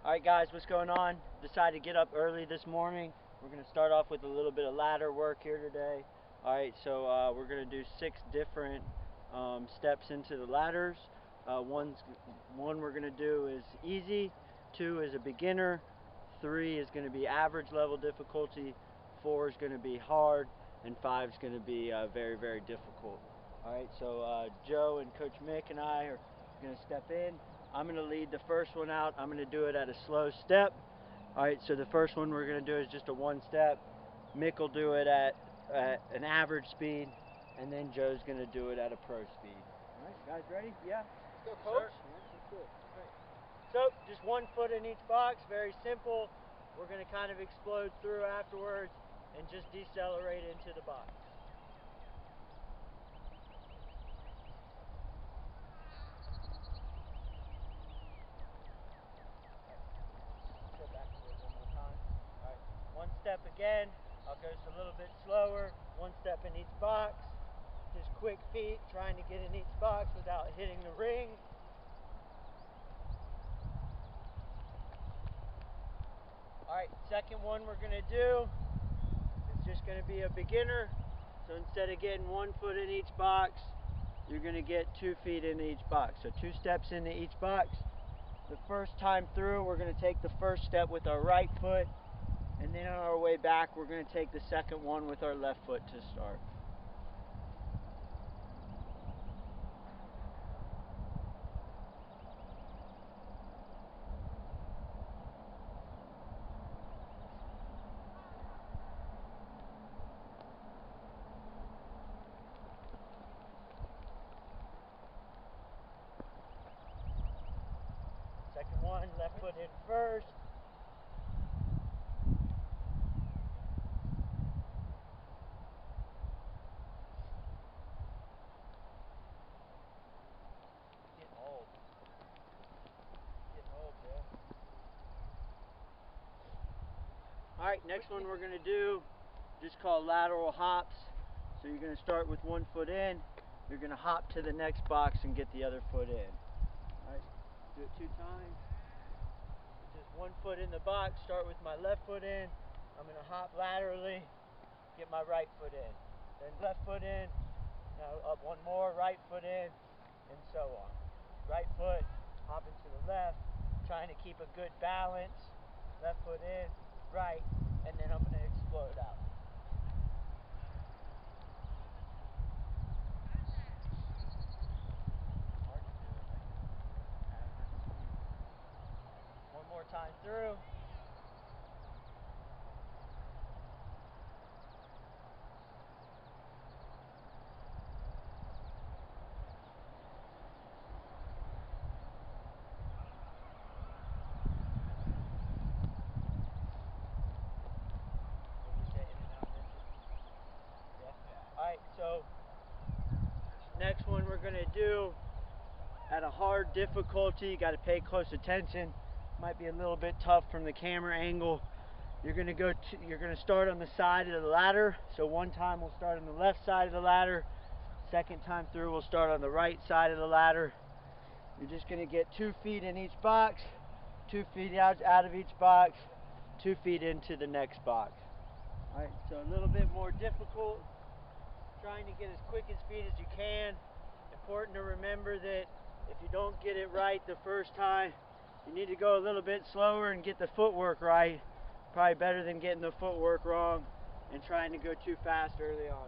Alright guys, what's going on? Decided to get up early this morning. We're going to start off with a little bit of ladder work here today. Alright, so we're going to do 6 different steps into the ladders. One we're going to do is easy, 2 is a beginner, 3 is going to be average level difficulty, 4 is going to be hard, and 5 is going to be very, very difficult. Alright, so Joe and Coach Mick and I are going to step in. I'm going to lead the first one out. I'm going to do it at a slow step. Alright, so the first one we're going to do is just a 1 step. Mick will do it at an average speed, and then Joe's going to do it at a pro speed. Alright, guys ready? Yeah? Let's go, Coach. Sure. Yeah, let's do it. Alright. So, just 1 foot in each box, very simple. We're going to kind of explode through afterwards and just decelerate into the box. One step again. I'll go just a little bit slower. 1 step in each box. Just quick feet, trying to get in each box without hitting the ring. Alright, second one we're going to do is just going to be a beginner. So instead of getting 1 foot in each box, you're going to get 2 feet in each box. So 2 steps into each box. The first time through, we're going to take the first step with our right foot. And then on our way back, we're going to take the second one with our left foot to start. Second one, left foot in first. Alright, next one we're going to do, just called lateral hops. So you're going to start with 1 foot in, you're going to hop to the next box and get the other foot in. Alright, do it 2 times. Just 1 foot in the box, start with my left foot in, I'm going to hop laterally, get my right foot in. Then left foot in, now up 1 more, right foot in, and so on. Right foot, hopping to the left, trying to keep a good balance, left foot in, right, and then I'm going to explode out. One more time through. Alright, so next one we're going to do at a hard difficulty. Got to pay close attention. Might be a little bit tough from the camera angle. You're going to start on the side of the ladder. So 1 time we'll start on the left side of the ladder. Second time through we'll start on the right side of the ladder. You're just going to get 2 feet in each box, 2 feet out of each box, 2 feet into the next box. Alright, so a little bit more difficult. Trying to get as quick a speed as you can. Important to remember that if you don't get it right the first time, you need to go a little bit slower and get the footwork right. Probably better than getting the footwork wrong and trying to go too fast early on.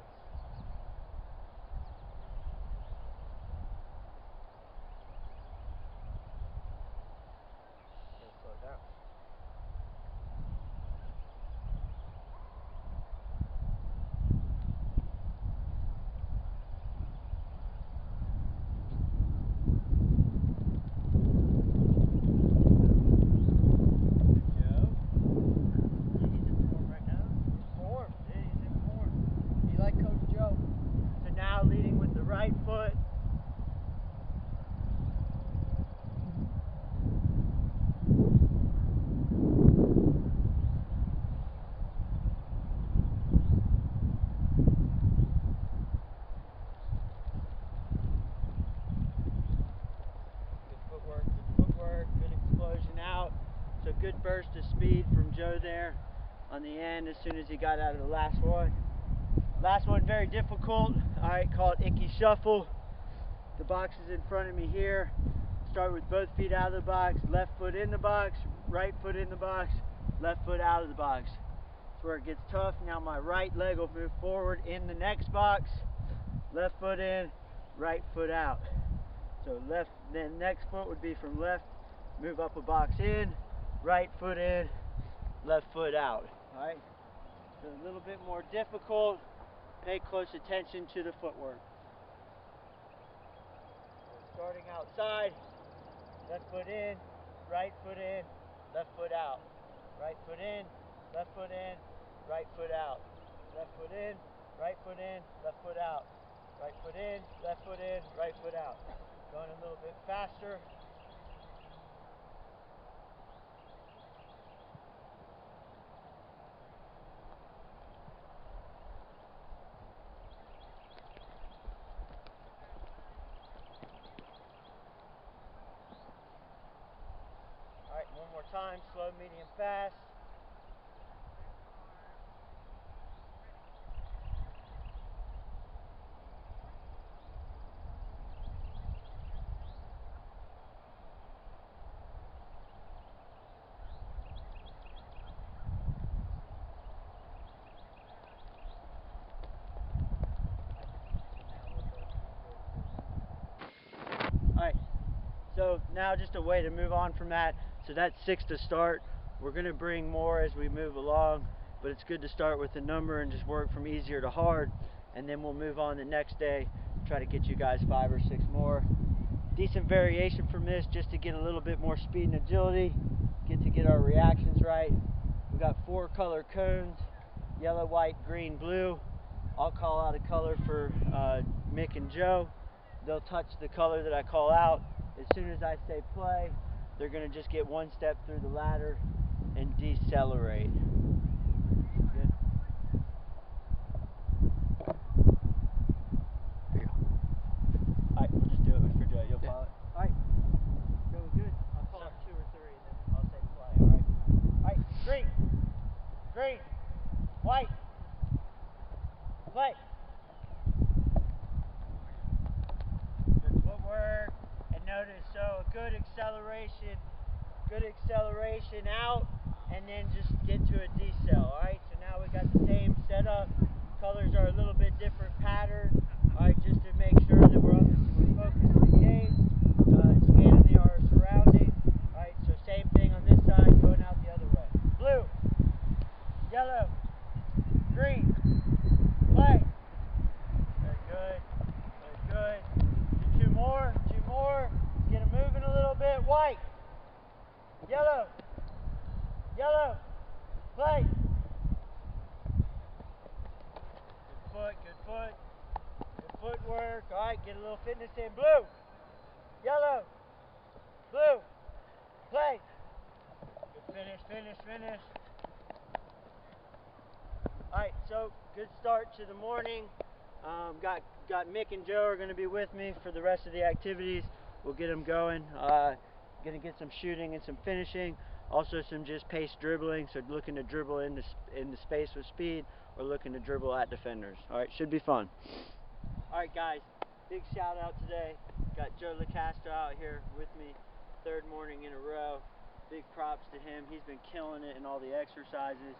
Slow down. He's in form right now. Form? Yeah, he's in form. You like Coach good burst of speed from Joe there on the end as soon as he got out of the last one. Last one, very difficult. All right, call it Icky Shuffle. The box is in front of me here. Start with both feet out of the box, left foot in the box, right foot in the box, left foot out of the box. That's where it gets tough. Now my right leg will move forward in the next box, left foot in, right foot out. So left, then next foot would be from left, move up a box in, right foot in, left foot out. All right, so a little bit more difficult. Pay close attention to the footwork. Starting outside, left foot in, right foot in, left foot out. Right foot in, left foot in, right foot out. Left foot in, right foot in, left foot out. Right foot in, left foot in, right foot out. Going a little bit faster. All right, one more time, slow, medium, fast. Alright, so now just a way to move on from that. So that's 6 to start. We're going to bring more as we move along, but it's good to start with the number and just work from easier to hard, and then we'll move on the next day, try to get you guys 5 or 6 more. Decent variation from this just to get a little bit more speed and agility, get our reactions right. We got 4 color cones, yellow, white, green, blue. I'll call out a color for Mick and Joe. They'll touch the color that I call out. As soon as I say play, they're going to just get one step through the ladder and decelerate. Good. There you go. Alright, we'll just do it for Joe. You'll follow it? Alright. Joe, good. I'll call it 2 or 3 and then I'll say play. Alright. Alright, green. Green. White. Play. Footwork, and notice, so a good acceleration out, and then just get to a decel. Alright, so now we got the same setup. Colors are a little bit different pattern. Alright, just to make sure that we're focused and engaged. Scanning our surroundings. Alright, so same thing on this side, going out the other way. Blue, yellow, green, play. Very good. Very good. Two more. Let's get them moving a little bit. White, yellow, yellow, play. Good footwork. All right, get a little fitness in. Blue, yellow, blue, play. Good finish. All right, so good start to the morning. Got Mick and Joe are going to be with me for the rest of the activities. We'll get them going. Going to get some shooting and some finishing. Also some just pace dribbling. So looking to dribble in the space with speed, or looking to dribble at defenders. All right, should be fun. All right, guys. Big shout out today. Got Joe LaCastro out here with me, 3rd morning in a row. Big props to him. He's been killing it in all the exercises.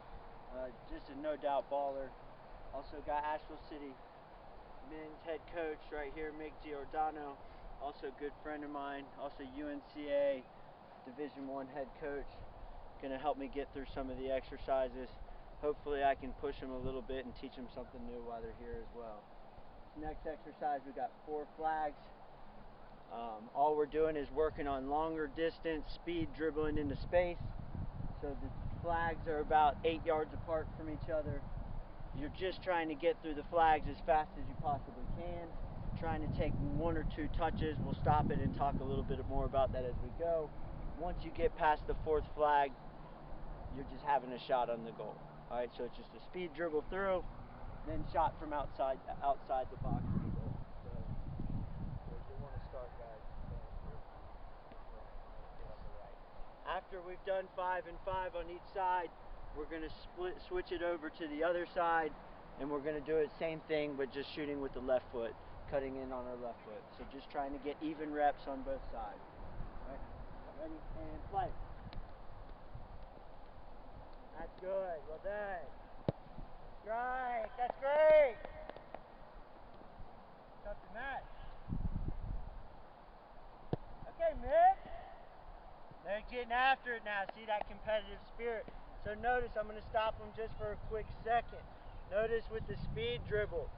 Just a no doubt baller. Also got Asheville City men's head coach right here, Mick Giordano, also a good friend of mine, also UNCA Division I head coach, going to help me get through some of the exercises. Hopefully I can push them a little bit and teach them something new while they're here as well. Next exercise, we got 4 flags. All we're doing is working on longer distance, speed dribbling into space. So the flags are about 8 yards apart from each other. You're just trying to get through the flags as fast as you possibly can. Trying to take 1 or 2 touches. We'll stop it and talk a little bit more about that as we go. Once you get past the 4th flag, you're just having a shot on the goal. Alright, so it's just a speed dribble through, then shot from outside the box to the goal. So you want to start, guys. Get on the right. After after we've done 5 and 5 on each side, we're going to switch it over to the other side, and we're going to do it same thing, but just shooting with the left foot, cutting in on our left foot. So just trying to get even reps on both sides. All right, ready, and play. That's good, well done. Strike, that's great. Tough to match. Okay, Mick. They're getting after it now. See that competitive spirit. So notice I'm going to stop them just for a quick second. Notice with the speed dribble,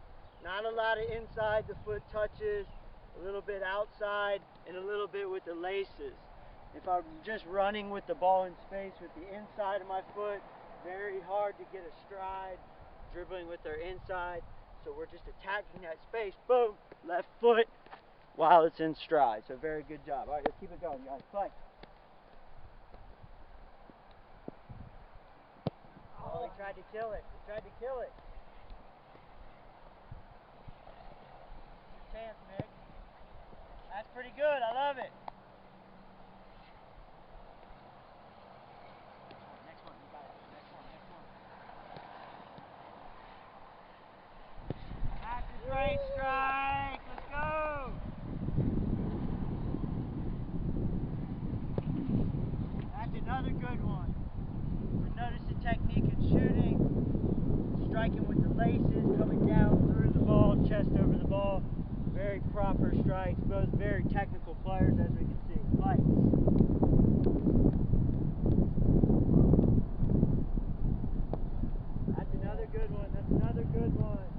not a lot of inside the foot touches, a little bit outside, and a little bit with the laces. If I'm just running with the ball in space with the inside of my foot, very hard to get a stride, dribbling with their inside. So we're just attacking that space, boom, left foot, while it's in stride. So very good job. All right, let's keep it going, guys. Play. Oh, we tried to kill it. We tried to kill it. Good chance, Mick. That's pretty good. I love it. Next one. You got it. Next one. Next one. That's a great strike. Let's go. That's another good one. So notice the technique in shooting, striking with the laces, coming down through the ball, chest over the ball. Very proper strikes, both very technical players as we can see. Play. That's another good one, that's another good one.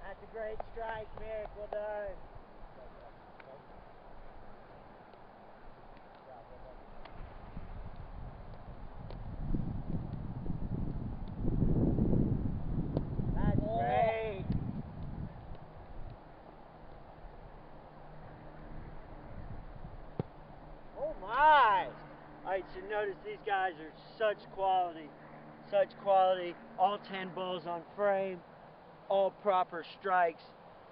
That's a great strike, Mick, well done. That's great. Oh my! Alright, so notice these guys are such quality. All 10 balls on frame, all proper strikes,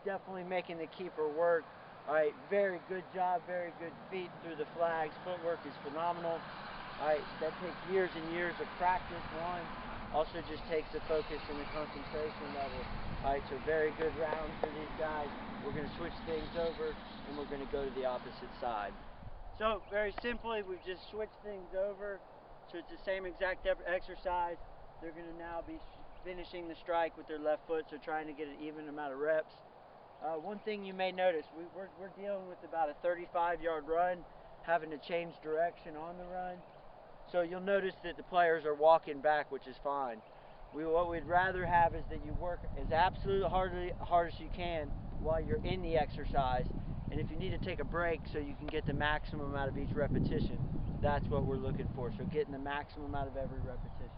definitely making the keeper work. Alright, very good job, very good feet through the flags. Footwork is phenomenal. Alright, that takes years and years of practice, one. Also just takes the focus and the concentration level. Alright, so very good round for these guys. We're going to switch things over and we're going to go to the opposite side. So very simply, we've just switched things over. So it's the same exact exercise. They're going to now be finishing the strike with their left foot, so trying to get an even amount of reps. One thing you may notice, we're dealing with about a 35-yard run, having to change direction on the run. So you'll notice that the players are walking back, which is fine. What we'd rather have is that you work as absolutely hard as you can while you're in the exercise. And if you need to take a break so you can get the maximum out of each repetition, that's what we're looking for. So getting the maximum out of every repetition.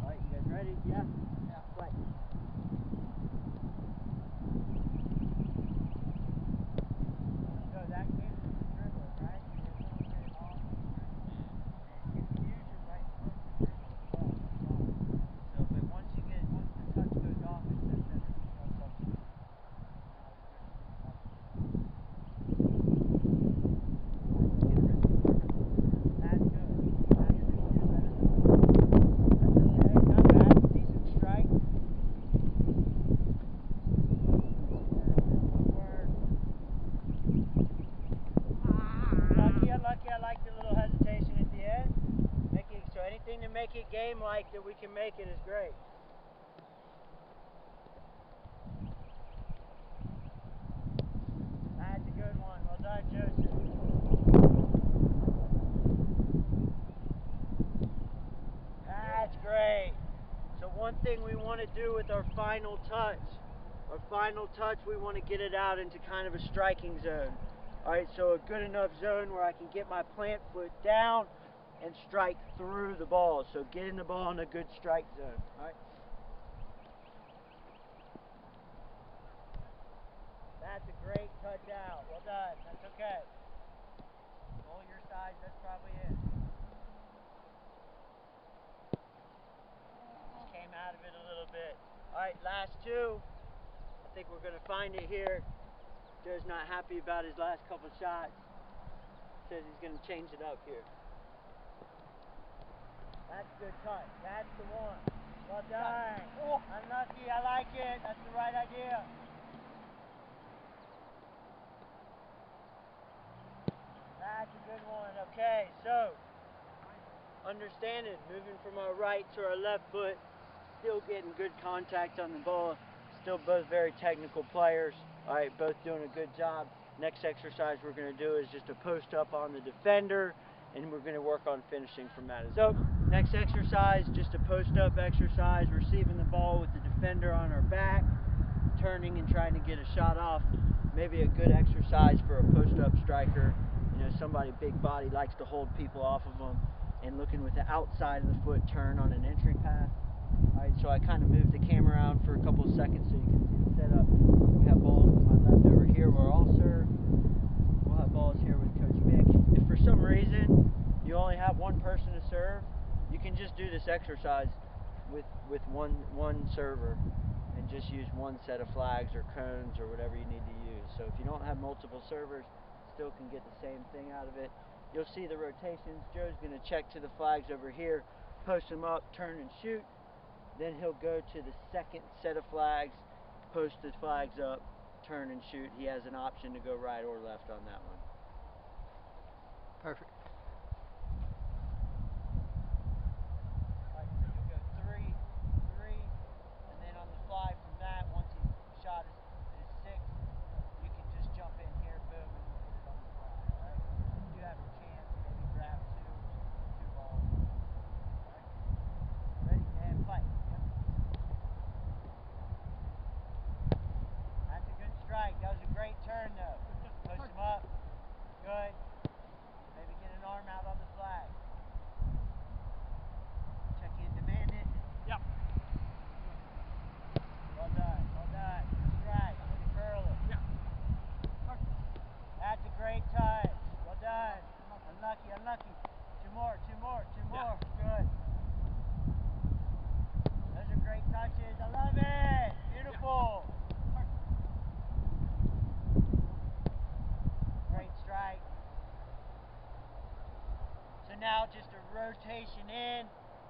All right, you guys ready? Yeah? Yeah, play. So that came from the dribbler, right? You're a little bit off on the dribble. And use your right foot to dribble as well. So, but once the touch goes off, it says that it's no substitute. That's good. Now you're going to get a better rhythm. That's okay. Not bad. Decent strike. Lucky. I like the little hesitation at the end. So anything to make it game-like that we can make it is great. That's a good one. Well done, Joseph. That's great. So one thing we want to do with our final touch, we want to get it out into kind of a striking zone. Alright, so a good enough zone where I can get my plant foot down and strike through the ball. So getting the ball in a good strike zone. Alright. That's a great touch out. Well done. That's okay. Roll your sides, that's probably it. Just came out of it a little bit. Alright, last two. I think we're going to find it here. Joe's not happy about his last couple shots. Says he's going to change it up here. That's a good cut. That's the one. Well done. Oh, unlucky. I like it. That's the right idea. That's a good one. Okay, so understanding, moving from our right to our left foot, still getting good contact on the ball. Still both very technical players. All right, both doing a good job. Next exercise we're going to do is just a post up on the defender, and we're going to work on finishing from that. So next exercise, just a post up exercise, receiving the ball with the defender on our back, turning and trying to get a shot off. Maybe a good exercise for a post up striker. You know, somebody big body likes to hold people off of them, and looking with the outside of the foot turn on an entry pass. Alright, so I kind of moved the camera around for a couple of seconds so you can see the setup. We have balls to my left over here where I'll serve. We'll have balls here with Coach Mick. If for some reason you only have one person to serve, you can just do this exercise with one server and just use one set of flags or cones or whatever you need to use. So if you don't have multiple servers, still can get the same thing out of it. You'll see the rotations. Joe's going to check to the flags over here, post them up, turn and shoot. Then he'll go to the second set of flags, post the flags up, turn and shoot. He has an option to go right or left on that one. Perfect. Alright, so you'll go 3, 3, and then on the fly from that, once his shot is 6, you can just jump in here, boom, and you'll get it on the fly. Alright? You have a chance to maybe grab two balls. Alright? Ready? And play. That's a good strike. That was a great turn though. Push him up. Good. Maybe get an arm out on the flag. Check in, demand it. Yep. Well done. Well done. Good strike. Way to curl it. Yeah. That's a great touch. Well done. Unlucky, unlucky. Two more. Yeah. Good. Those are great touches. I love it. Beautiful. Great strike. So now just a rotation in.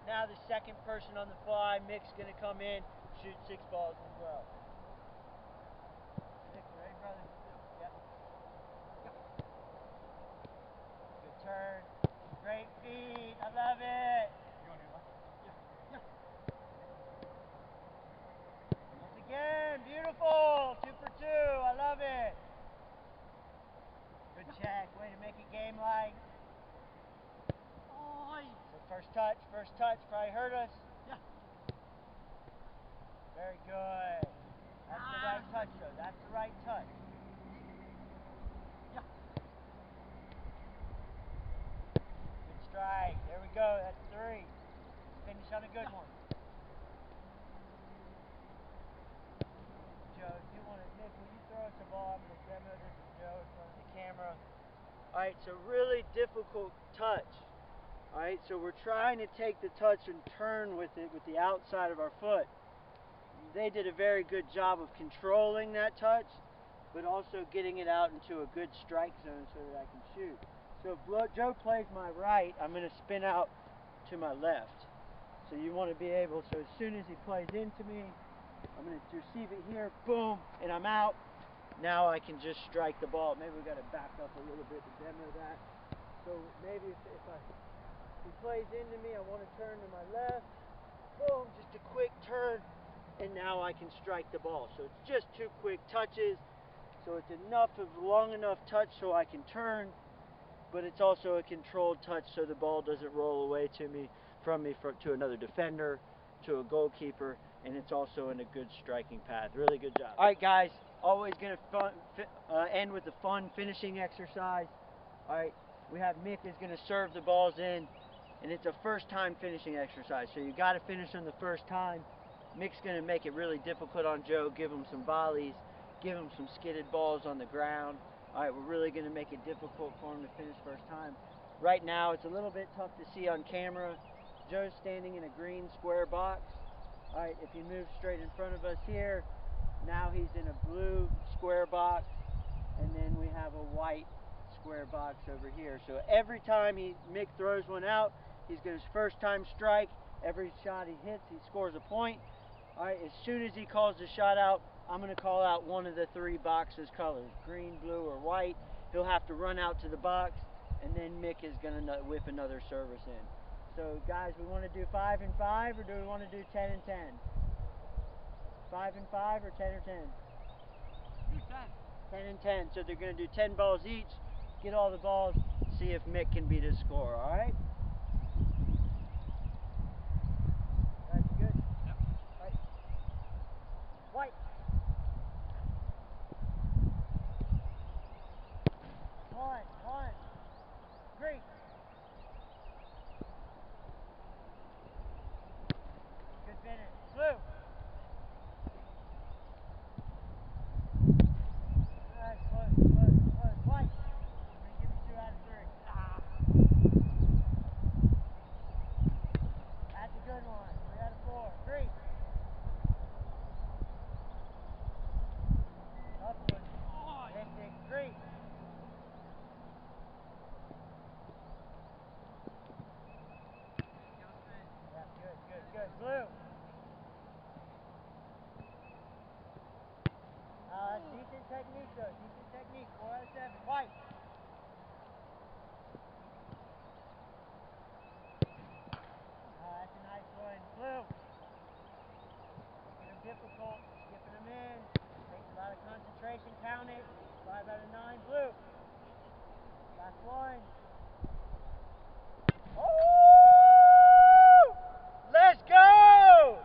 Now the second person on the fly, Mick's going to come in, shoot 6 balls as well. Mick, you ready, brother? Yep. Good turn. Great feed. I love it. Once again, beautiful. 2 for 2. I love it. Good check. Way to make it game-like. So first touch, probably hurt us. Yeah. Very good. That's the right touch, though. That's the right touch. Yeah. Good strike. There we go. That's 3. Finish on a good one. Joe, if you want to, Nick, will you throw us a ball? I'm going to demo this to Joe in front of the camera. All right, so really difficult touch. All right, so we're trying to take the touch and turn with it with the outside of our foot. They did a very good job of controlling that touch, but also getting it out into a good strike zone so that I can shoot. So if Joe plays my right, I'm going to spin out to my left. So you want to be able, so as soon as he plays into me, I'm going to receive it here, boom, and I'm out. Now I can just strike the ball. Maybe we got to back up a little bit to demo that. So maybe if he plays into me, I want to turn to my left, boom, just a quick turn, and now I can strike the ball. So it's just 2 quick touches, so it's long enough touch so I can turn, but it's also a controlled touch so the ball doesn't roll away from me to another defender, to a goalkeeper, and it's also in a good striking path. Really good job. All right, guys, always going to end with a fun finishing exercise. All right, we have Mick is going to serve the balls in, and it's a first time finishing exercise, so you got to finish them the first time. Mick's going to make it really difficult on Joe, give him some volleys, give him some skidded balls on the ground. All right, we're really going to make it difficult for him to finish first time. Right now, it's a little bit tough to see on camera. Joe's standing in a green square box. All right, if you move straight in front of us here, now he's in a blue square box. and then we have a white square box over here. So every time Mick throws one out, he's going to first time strike. Every shot he hits, he scores a point. All right, as soon as he calls the shot out, I'm going to call out one of the three boxes colors, green, blue, or white. He'll have to run out to the box, and then Mick is going to whip another service in. So guys, we want to do 5 and 5, or do we want to do 10 and 10? 5 and 5 or 10 or 10? Do 10. 10 and 10. So they're going to do 10 balls each, get all the balls, see if Mick can beat his score, all right? That's good. Yep. Right. White. One. Green. Good finish. Blue. Close. White. I'm going to give you 2 out of 3. That's a good one. 3 out of 4. Green. Upward. Hectic. Green. Yeah, good. Blue. That's decent technique though. Decent technique. 4 out of 7. White. That's a nice one. Blue. Making them difficult. Skipping them in. Takes a lot of concentration. Count it. 5 out of 9. Blue. Last one. Oh! Let's go!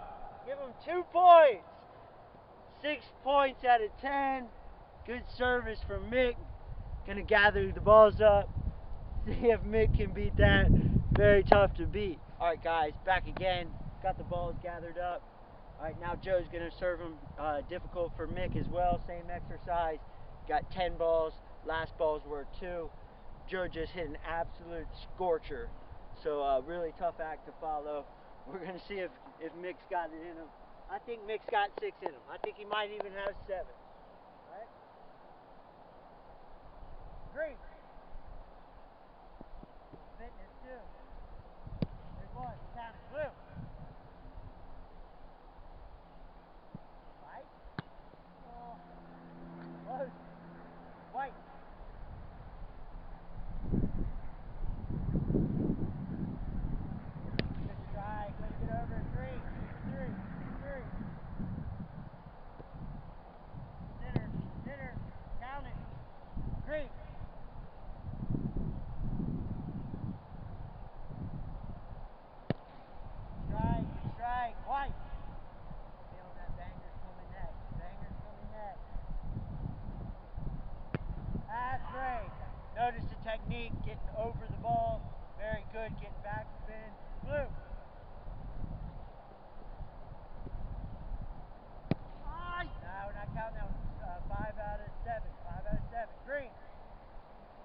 Give them 2 points. 6 points out of 10. Good service from Mick. Gonna gather the balls up. See if Mick can beat that. Very tough to beat. Alright guys, back again. Got the balls gathered up. Alright, now Joe's gonna serve them difficult for Mick as well. Same exercise. Got 10 balls. Last balls were 2. Joe just hit an absolute scorcher. So really tough act to follow. We're gonna see if Mick's got it in him. I think Mick's got 6 in him. I think he might even have 7. Alright? Green. Fitness 2. There's 1. Count it. Blue. White. Oh. Close. White. Good strike. Way to get over. 3. Center. Count it. Green. Strike. White. Feeling that banger's coming next. That's great. Notice the technique, getting over the ball. Very good, getting back spin. Blue. No, we're not counting that one. 5 out of 7. 5 out of 7. Green.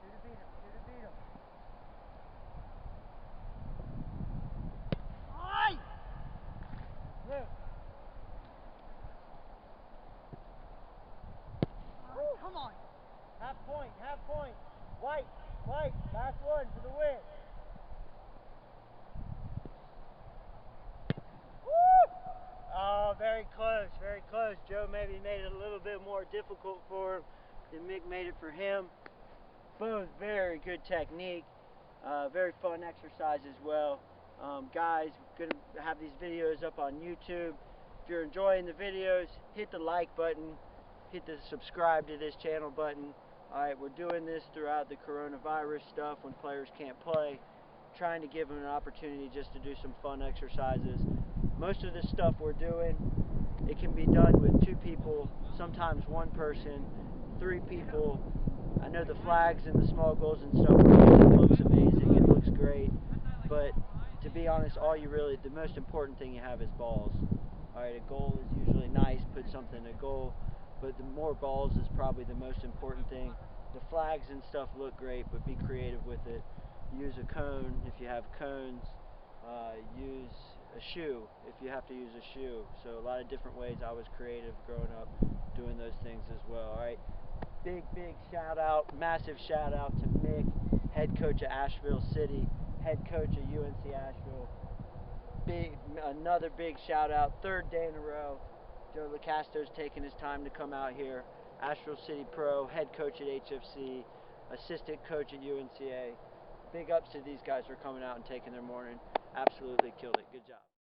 2 to beat him. Blue. Come on. Half point. White. Last one for the win. Woo! Oh, very close. Joe maybe made it a little bit more difficult for him than Mick made it for him. Both very good technique. Very fun exercise as well. Guys, going to have these videos up on YouTube. If you're enjoying the videos, hit the like button. Hit the subscribe to this channel button. Alright, we're doing this throughout the coronavirus stuff when players can't play. Trying to give them an opportunity just to do some fun exercises. Most of the stuff we're doing, it can be done with 2 people, sometimes 1 person, 3 people. I know the flags and the small goals and stuff, it looks amazing, it looks great, but to be honest, the most important thing you have is balls. Alright, a goal is usually nice, put something in a goal, but the more balls is probably the most important thing. The flags and stuff look great, but be creative with it. Use a cone if you have cones. Use a shoe if you have to use a shoe. So a lot of different ways. I was creative growing up doing those things as well. Alright, Big shout out, massive shout out to Mick, head coach of Asheville City, head coach of UNC Asheville. Another big shout out, third day in a row. Joe LaCasto's taking his time to come out here. Asheville City Pro, head coach at HFC, assistant coach at UNCA. Big ups to these guys for coming out and taking their morning. Absolutely killed it. Good job.